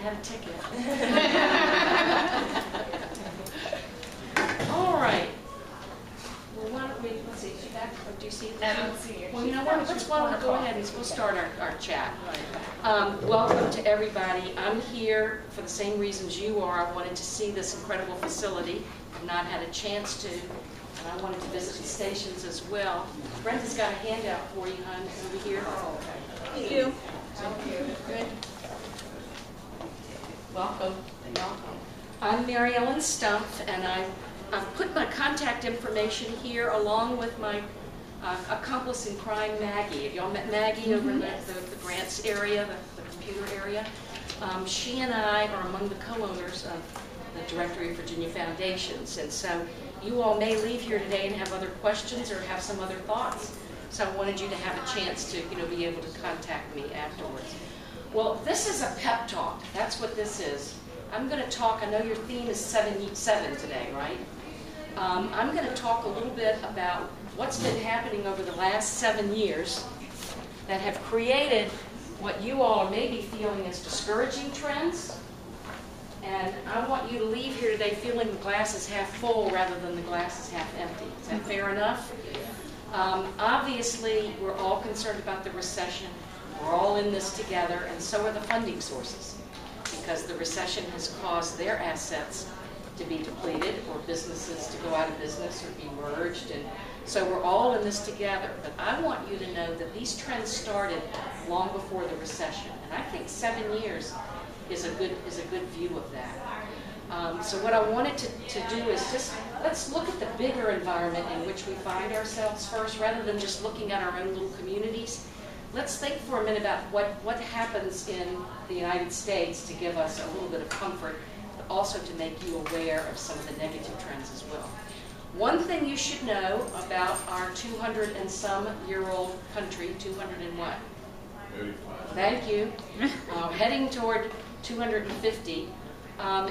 have a ticket. All right. Well, why don't we, let's see, is she back? Or do you see it? I don't see her. Well, you know what, why don't we go ahead and we'll start our chat. Welcome to everybody. I'm here for the same reasons you are. I wanted to see this incredible facility. I've not had a chance to, and I wanted to visit the stations as well. Brenda's got a handout for you, hon, over here. Thank you. Thank you. Good. Welcome. Welcome. I'm Mary Ellen Stumpf, and I've put my contact information here along with my accomplice in crime, Maggie. Have y'all met Maggie over in the grants area, the computer area? She and I are among the co-owners of the Directory of Virginia Foundations, and so you all may leave here today and have other questions or have some other thoughts. So I wanted you to have a chance to, be able to contact me afterwards. Well, this is a pep talk. That's what this is. I'm going to talk, I know your theme is 7 today, right? I'm going to talk a little bit about what's been happening over the last 7 years that have created what you all are maybe feeling as discouraging trends. And I want you to leave here today feeling the glass is half full rather than the glass is half empty. Is that fair enough? Obviously, we're all concerned about the recession. We're all in this together, and so are the funding sources, because the recession has caused their assets to be depleted or businesses to go out of business or be merged, and so we're all in this together. But I want you to know that these trends started long before the recession, and I think 7 years is a good view of that. So what I wanted to do is just, let's look at the bigger environment in which we find ourselves first, rather than just looking at our own little communities. Let's think for a minute about what happens in the United States to give us a little bit of comfort, but also to make you aware of some of the negative trends as well. One thing you should know about our 200-and-some-year-old country, 200 and what? 35. Thank you. Heading toward 250.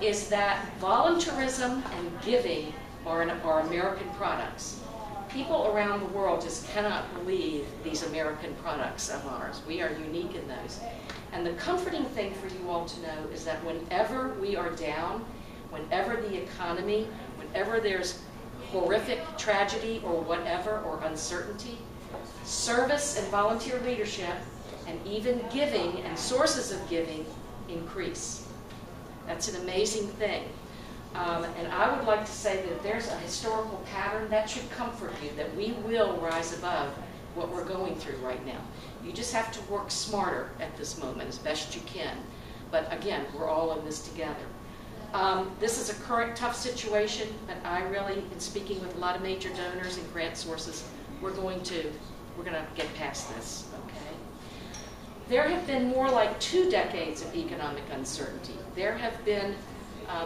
Is that voluntarism and giving are American products. People around the world just cannot believe these American products of ours. We are unique in those. And the comforting thing for you all to know is that whenever we are down, whenever the economy, whenever there's horrific tragedy or whatever, or uncertainty, service and volunteer leadership, and even giving and sources of giving increase. That's an amazing thing. And I would like to say that if there's a historical pattern, that should comfort you, that we will rise above what we're going through right now. You just have to work smarter at this moment as best you can. But again, we're all in this together. This is a current tough situation, but I really, in speaking with a lot of major donors and grant sources, we're going to get past this, okay? There have been more like 2 decades of economic uncertainty. There have been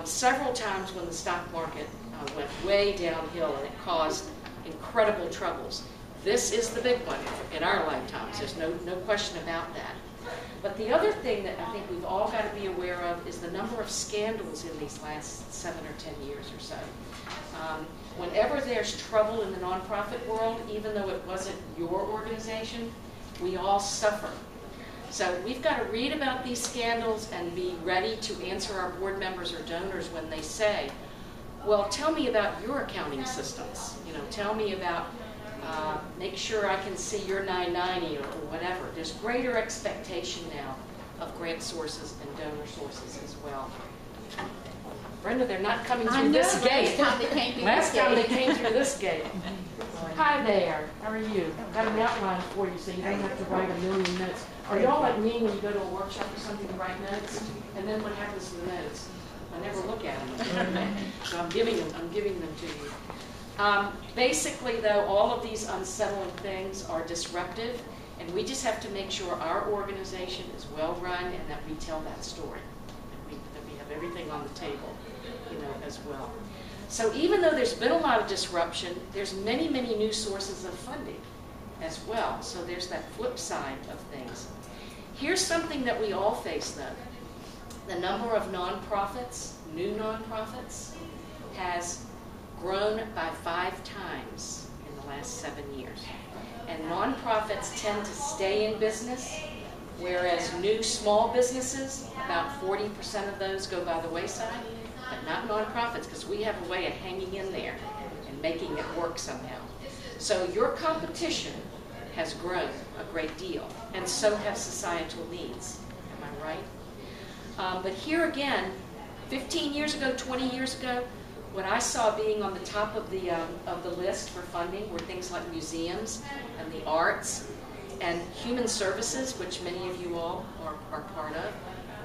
several times when the stock market went way downhill and it caused incredible troubles. This is the big one in our lifetimes. There's no question about that. But the other thing that I think we've all got to be aware of is the number of scandals in these last 7 or 10 years or so. Whenever there's trouble in the nonprofit world, even though it wasn't your organization, we all suffer. So we've got to read about these scandals and be ready to answer our board members or donors when they say, well, tell me about your accounting systems. Tell me about, make sure I can see your 990 or whatever. There's greater expectation now of grant sources and donor sources as well. Brenda, they're not coming through this gate. Last time they came through this gate. Hi there. How are you? I've got an outline for you so you don't have to write a million notes. Are y'all like me when you go to a workshop or something to write notes? And then what happens to the notes? I never look at them. So I'm giving them to you. Basically, though, all of these unsettling things are disruptive, and we just have to make sure our organization is well run and that we tell that story, that we have everything on the table, as well. So even though there's been a lot of disruption, there's many, many new sources of funding as well. So there's that flip side of things. Here's something that we all face, though. The number of nonprofits, new nonprofits, has grown by 5 times in the last 7 years. And nonprofits tend to stay in business Whereas new small businesses, about 40% of those go by the wayside, but not nonprofits, because we have a way of hanging in there and making it work somehow. So your competition has grown a great deal, and so have societal needs. Am I right? But here again, 15 years ago, 20 years ago, what I saw being on the top of the list for funding were things like museums and the arts and human services, which many of you all are part of,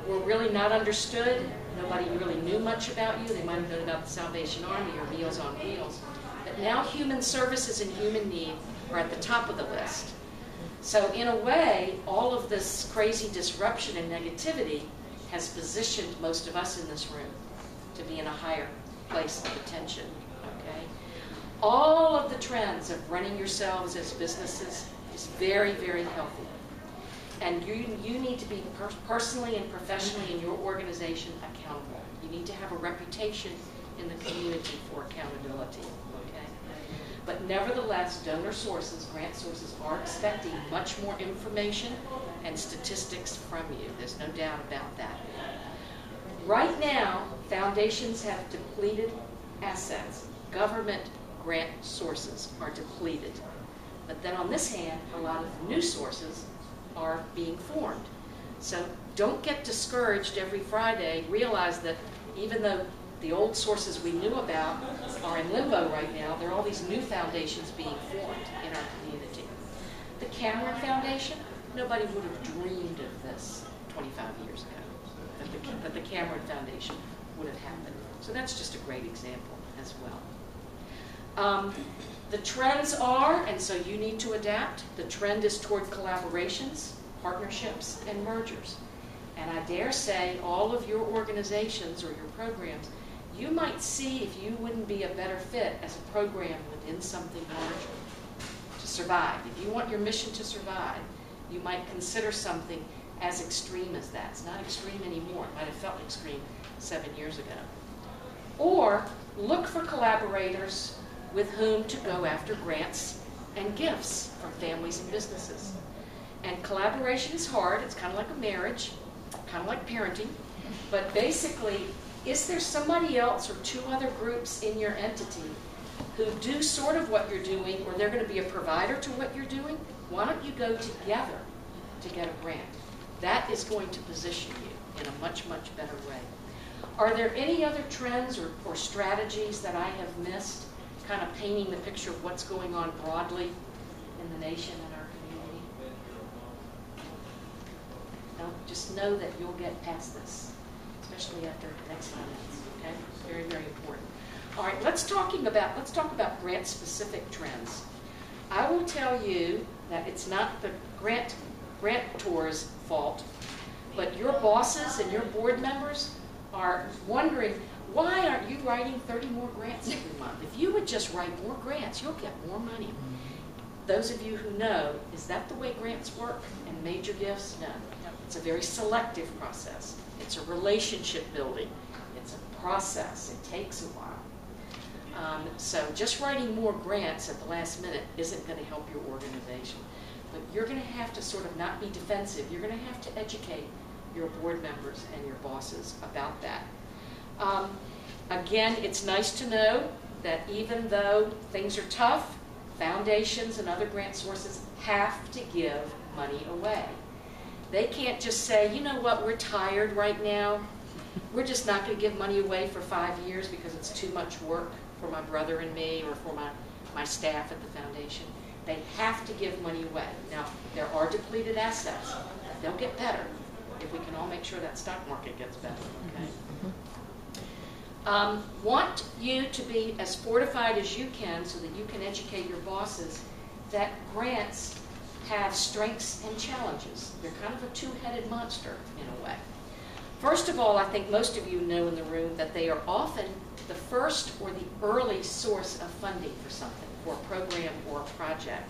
were really not understood. Nobody really knew much about you. They might have known about the Salvation Army or Meals on Wheels. But now human services and human need are at the top of the list. So in a way, all of this crazy disruption and negativity has positioned most of us in this room to be in a higher place of attention. Okay? All of the trends of running yourselves as businesses is very, very healthy. And you need to be personally and professionally in your organization accountable. You need to have a reputation in the community for accountability. Okay? But nevertheless, donor sources, grant sources are expecting much more information and statistics from you. There's no doubt about that. Right now, foundations have depleted assets. Government grant sources are depleted. But then on this hand, a lot of new sources are being formed. So don't get discouraged every Friday. Realize that even though the old sources we knew about are in limbo right now, there are all these new foundations being formed in our community. The Cameron Foundation, nobody would have dreamed of this 25 years ago, that the Cameron Foundation would have happened. So that's just a great example as well. The trends are, and so you need to adapt, the trend is toward collaborations, partnerships, and mergers. And I dare say all of your organizations or your programs, you might see if you wouldn't be a better fit as a program within something larger to survive. If you want your mission to survive, you might consider something as extreme as that. It's not extreme anymore. It might have felt extreme 7 years ago. Or look for collaborators with whom to go after grants and gifts from families and businesses. And collaboration is hard. It's kind of like a marriage, kind of like parenting. But basically, is there somebody else or two other groups in your entity who do sort of what you're doing, or they're going to be a provider to what you're doing? Why don't you go together to get a grant? That is going to position you in a much, much better way. Are there any other trends or strategies that I have missed, kind of painting the picture of what's going on broadly in the nation and our community? No, just know that you'll get past this, especially after next 5 minutes. Okay, very, very important. All right, let's talk about grant-specific trends. I will tell you that it's not the grantor's fault, but your bosses and your board members are wondering, why aren't you writing 30 more grants every month? If you would just write more grants, you'll get more money. Those of you who know, is that the way grants work and major gifts? No. It's a very selective process. It's a relationship building. It's a process. It takes a while. So just writing more grants at the last minute isn't going to help your organization. But you're going to have to sort of not be defensive. You're going to have to educate your board members and your bosses about that. Again, it's nice to know that even though things are tough, foundations and other grant sources have to give money away. They can't just say, you know what, we're tired right now. We're just not going to give money away for 5 years because it's too much work for my brother and me or for my staff at the foundation. They have to give money away. Now, there are depleted assets. They'll get better if we can all make sure that stock market gets better. Okay? Want you to be as fortified as you can so that you can educate your bosses that grants have strengths and challenges. They're kind of a two-headed monster in a way. First of all, I think most of you know in the room that they are often the first or the early source of funding for something, for a program or a project.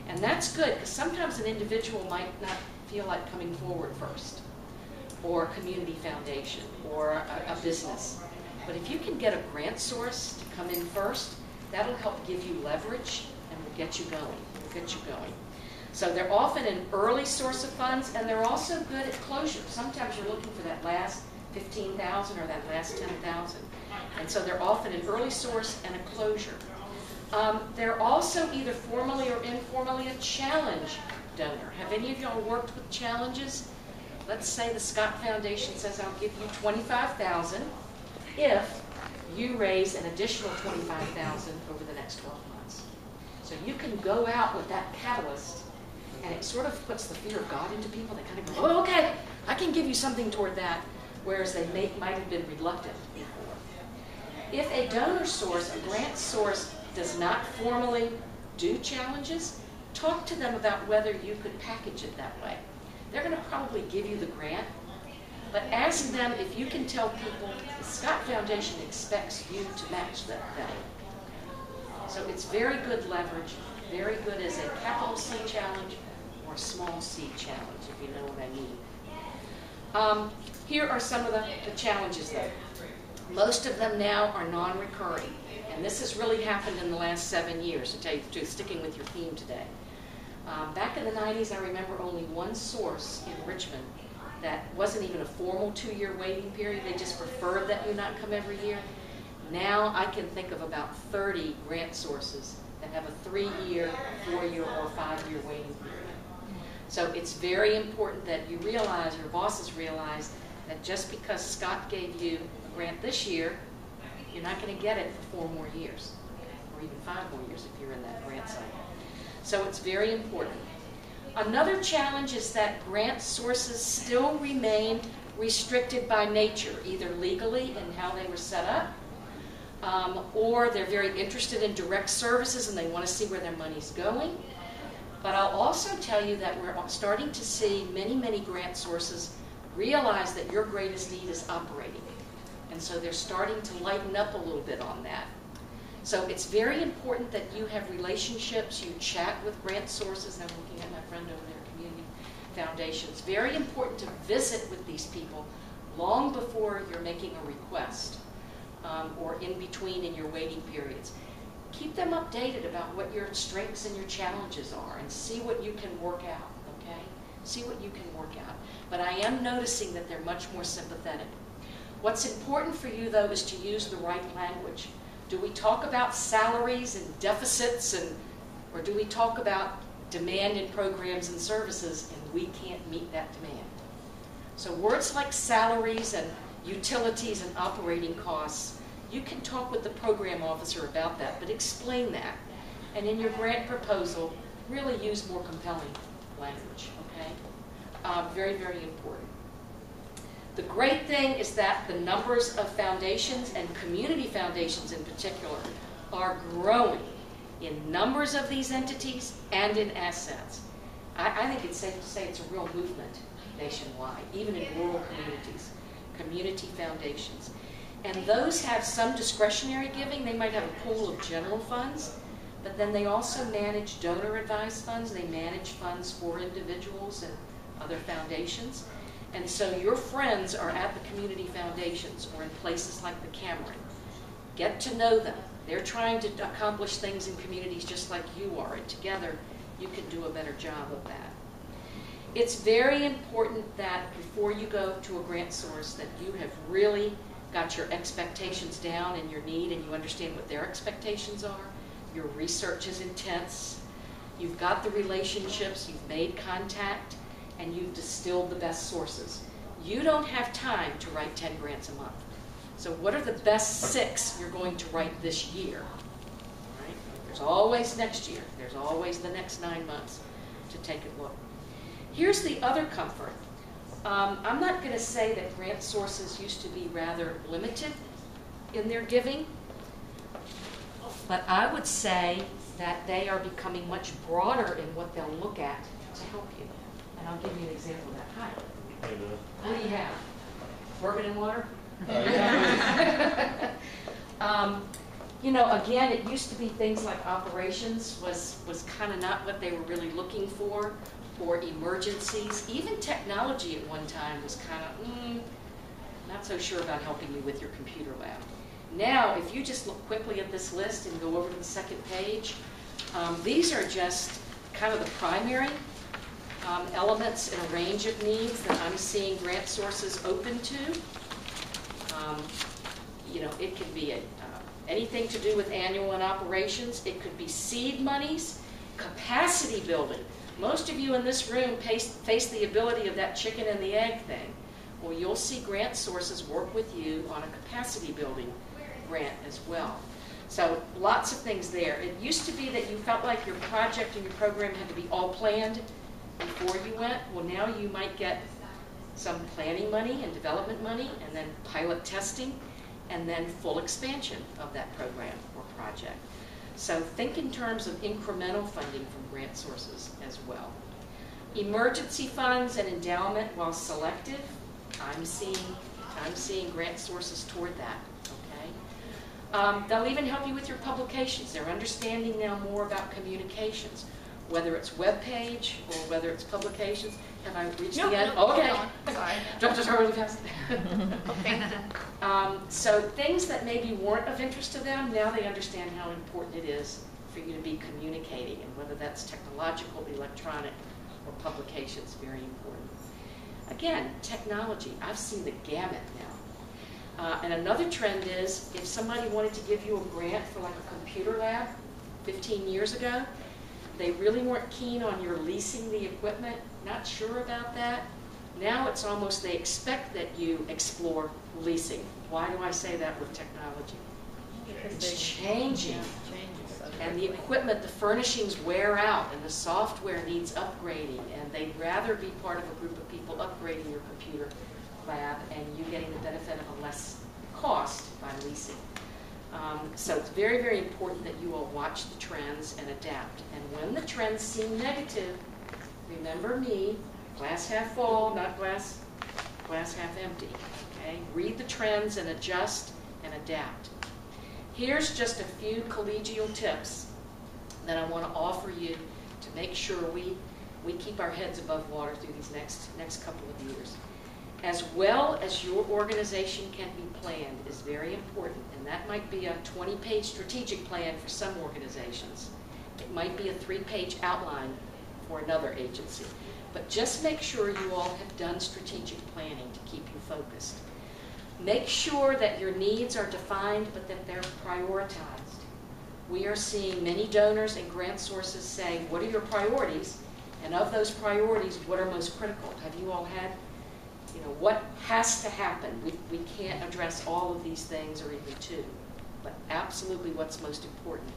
And that's good because sometimes an individual might not feel like coming forward first, or a community foundation, or a business. But if you can get a grant source to come in first, that'll help give you leverage and will get you going. So they're often an early source of funds, and they're also good at closure. Sometimes you're looking for that last 15,000 or that last 10,000. And so they're often an early source and a closure. They're also either formally or informally a challenge donor. Have any of y'all worked with challenges? Let's say the Scott Foundation says, I'll give you $25,000 if you raise an additional $25,000 over the next 12 months. So you can go out with that catalyst, and it sort of puts the fear of God into people. They kind of go, oh, okay, I can give you something toward that, whereas they might have been reluctant before. If a donor source, a grant source, does not formally do challenges, talk to them about whether you could package it that way. They're going to probably give you the grant, but ask them if you can tell people the Scott Foundation expects you to match that value. So it's very good leverage, very good as a capital C challenge or a small C challenge, if you know what I mean. Here are some of the challenges, though. Most of them now are non-recurring, and this has really happened in the last 7 years, to tell you the truth, sticking with your theme today. Back in the 90s, I remember only one source in Richmond that wasn't even a formal 2-year waiting period. They just preferred that you not come every year. Now I can think of about 30 grant sources that have a 3-year, 4-year, or 5-year waiting period. So it's very important that you realize, your bosses realize, that just because Scott gave you a grant this year, you're not going to get it for 4 more years, or even 5 more years if you're in that grant cycle. So it's very important. Another challenge is that grant sources still remain restricted by nature, either legally in how they were set up, or they're very interested in direct services and they want to see where their money's going. But I'll also tell you that we're starting to see many, many grant sources realize that your greatest need is operating. And so they're starting to lighten up a little bit on that. So it's very important that you have relationships, you chat with grant sources. I'm looking at my friend over there, Community Foundation. It's very important to visit with these people long before you're making a request or in between in your waiting periods. Keep them updated about what your strengths and your challenges are and see what you can work out, okay? See what you can work out. But I am noticing that they're much more sympathetic. What's important for you, though, is to use the right language. Do we talk about salaries and deficits, or do we talk about demand in programs and services, and we can't meet that demand? So words like salaries and utilities and operating costs, you can talk with the program officer about that, but explain that. And in your grant proposal, really use more compelling language, okay? Very, very important. The great thing is that the numbers of foundations, and community foundations in particular, are growing in numbers of these entities and in assets. I think it's safe to say it's a real movement nationwide, even in rural communities, community foundations. And those have some discretionary giving. They might have a pool of general funds, but then they also manage donor advised funds. They manage funds for individuals and other foundations. And so your friends are at the community foundations or in places like the Cameron. Get to know them. They're trying to accomplish things in communities just like you are, and together you can do a better job of that. It's very important that before you go to a grant source that you have really got your expectations down and your need, and you understand what their expectations are. Your research is intense. You've got the relationships, you've made contact, and you've distilled the best sources. You don't have time to write 10 grants a month. So what are the best 6 you're going to write this year? Right? There's always next year. There's always the next 9 months to take a look. Here's the other comfort. I'm not going to say that grant sources used to be rather limited in their giving, but I would say that they are becoming much broader in what they'll look at to help you. And I'll give you an example of that. Hi. What do you have? Bourbon and water? You know, again, it used to be things like operations was kind of not what they were really looking for, or emergencies. Even technology at one time was kind of, not so sure about helping you with your computer lab. Now, if you just look quickly at this list and go over to the second page, these are just kind of the primary elements in a range of needs that I'm seeing grant sources open to. You know, it could be anything to do with annual and operations. It could be seed monies, capacity building. Most of you in this room face the ability of that chicken and the egg thing. Well, you'll see grant sources work with you on a capacity building grant as well. So lots of things there. It used to be that you felt like your project and your program had to be all planned before you went. Well, now you might get some planning money and development money, and then pilot testing, and then full expansion of that program or project. So think in terms of incremental funding from grant sources as well. Emergency funds and endowment, while selective, I'm seeing grant sources toward that. Okay, they'll even help you with your publications. They're understanding now more about communications, whether it's web page or whether it's publications. Have I reached the end? No, okay. Sorry. Don't just hurry really fast. Okay. So things that maybe weren't of interest to them, now they understand how important it is for you to be communicating, and whether that's technological, electronic, or publications, very important. Again, technology, I've seen the gamut now. And another trend is, if somebody wanted to give you a grant for like a computer lab 15 years ago, they really weren't keen on your leasing the equipment, not sure about that. Now it's almost they expect that you explore leasing. Why do I say that with technology? It's changing. And the equipment, the furnishings wear out, and the software needs upgrading, and they'd rather be part of a group of people upgrading your computer lab and you getting the benefit of a less cost by leasing. So it's very, very important that you all watch the trends and adapt. And when the trends seem negative, remember me, glass half full, not glass half empty. Okay? Read the trends and adjust and adapt. Here's just a few collegial tips that I want to offer you to make sure we keep our heads above water through these next couple of years. As well as your organization can be planned is very important, and that might be a 20-page strategic plan for some organizations. It might be a 3-page outline for another agency. But just make sure you all have done strategic planning to keep you focused. Make sure that your needs are defined, but that they're prioritized. We are seeing many donors and grant sources say, what are your priorities? And of those priorities, what are most critical? Have you all had, you know, what has to happen? We can't address all of these things or even two, but absolutely what's most important.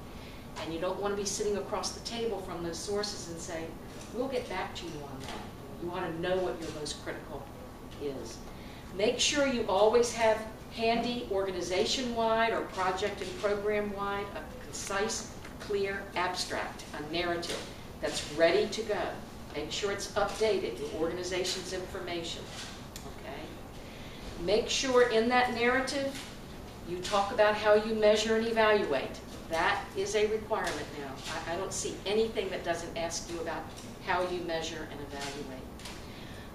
And you don't want to be sitting across the table from those sources and say, we'll get back to you on that. You want to know what your most critical is. Make sure you always have handy organization-wide or project and program-wide a concise, clear abstract, a narrative that's ready to go. Make sure it's updated, the organization's information. Okay? Make sure in that narrative you talk about how you measure and evaluate. That is a requirement now. I don't see anything that doesn't ask you about how you measure and evaluate.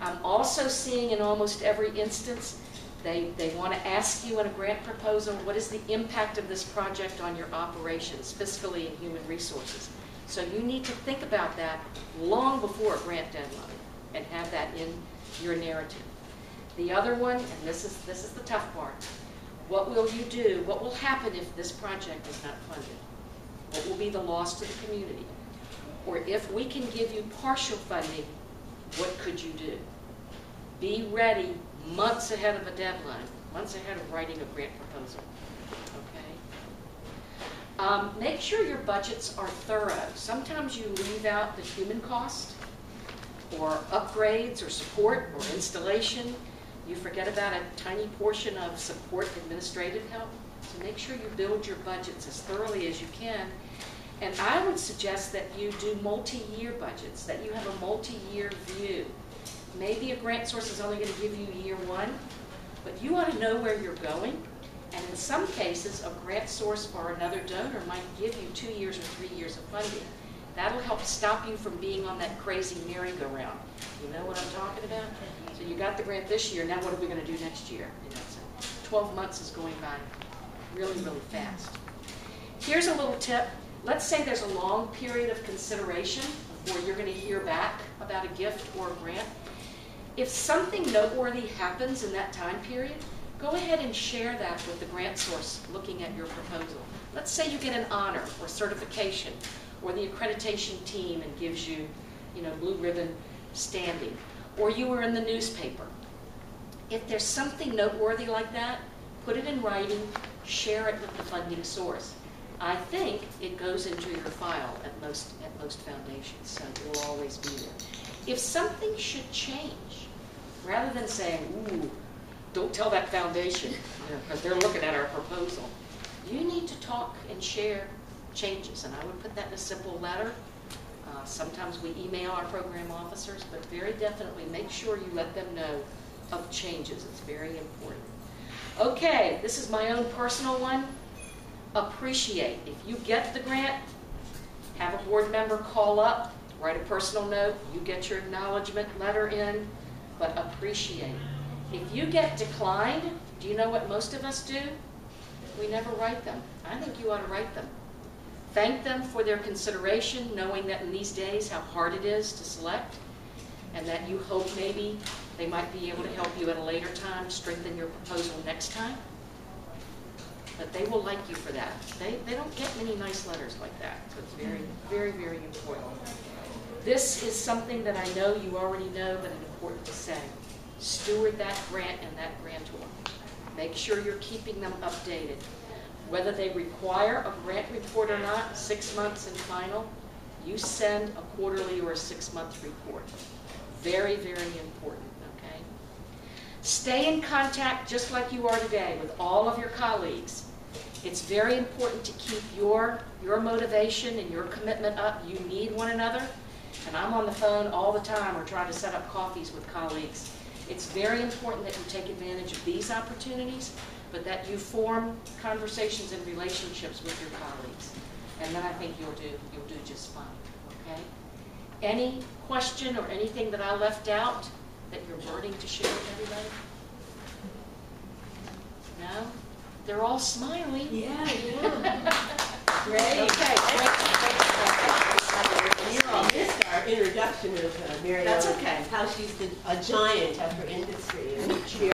I'm also seeing in almost every instance, they want to ask you in a grant proposal, what is the impact of this project on your operations, fiscally and human resources? So you need to think about that long before a grant deadline and have that in your narrative. The other one, and this is the tough part, what will you do? What will happen if this project is not funded? What will be the loss to the community? Or if we can give you partial funding, what could you do? Be ready months ahead of a deadline, months ahead of writing a grant proposal. Okay? Make sure your budgets are thorough. Sometimes you leave out the human cost, or upgrades, or support, or installation. You forget about a tiny portion of support administrative help. So make sure you build your budgets as thoroughly as you can. And I would suggest that you do multi-year budgets, that you have a multi-year view. Maybe a grant source is only going to give you year one, but you want to know where you're going. And in some cases, a grant source or another donor might give you 2 years or 3 years of funding. That'll help stop you from being on that crazy merry-go-round. You know what I'm talking about? So you got the grant this year, now what are we going to do next year? You know, so 12 months is going by really, really fast. Here's a little tip. Let's say there's a long period of consideration, or you're going to hear back about a gift or a grant. If something noteworthy happens in that time period, go ahead and share that with the grant source looking at your proposal. Let's say you get an honor or certification, or the accreditation team and gives you, blue ribbon standing, or you were in the newspaper. If there's something noteworthy like that, put it in writing, share it with the funding source. I think it goes into your file at most foundations, so it will always be there. If something should change, rather than saying, ooh, don't tell that foundation, because they're looking at our proposal, you need to talk and share changes, and I would put that in a simple letter. Sometimes we email our program officers, but very definitely make sure you let them know of changes. It's very important. Okay, this is my own personal one. Appreciate. If you get the grant, have a board member call up, write a personal note, you get your acknowledgement letter in, but appreciate. If you get declined, do you know what most of us do? We never write them. I think you ought to write them. Thank them for their consideration, knowing that in these days how hard it is to select, and that you hope maybe they might be able to help you at a later time strengthen your proposal next time. But they will like you for that. They don't get many nice letters like that, so it's very, very, very important. This is something that I know you already know, but it's important to say. Steward that grant and that grantor. Make sure you're keeping them updated. Whether they require a grant report or not, 6 months and final, you send a quarterly or a 6-month report. Very, very important, okay? Stay in contact just like you are today with all of your colleagues. It's very important to keep your motivation and your commitment up. You need one another, and I'm on the phone all the time or trying to set up coffees with colleagues. It's very important that you take advantage of these opportunities, but that you form conversations and relationships with your colleagues. And then I think you'll do just fine, okay? Any question or anything that I left out that you're burning to share with everybody? No? They're all smiling. Yeah. Great. Okay, You all missed our introduction of Mary Ellen. That's okay. How she's a giant of her industry. And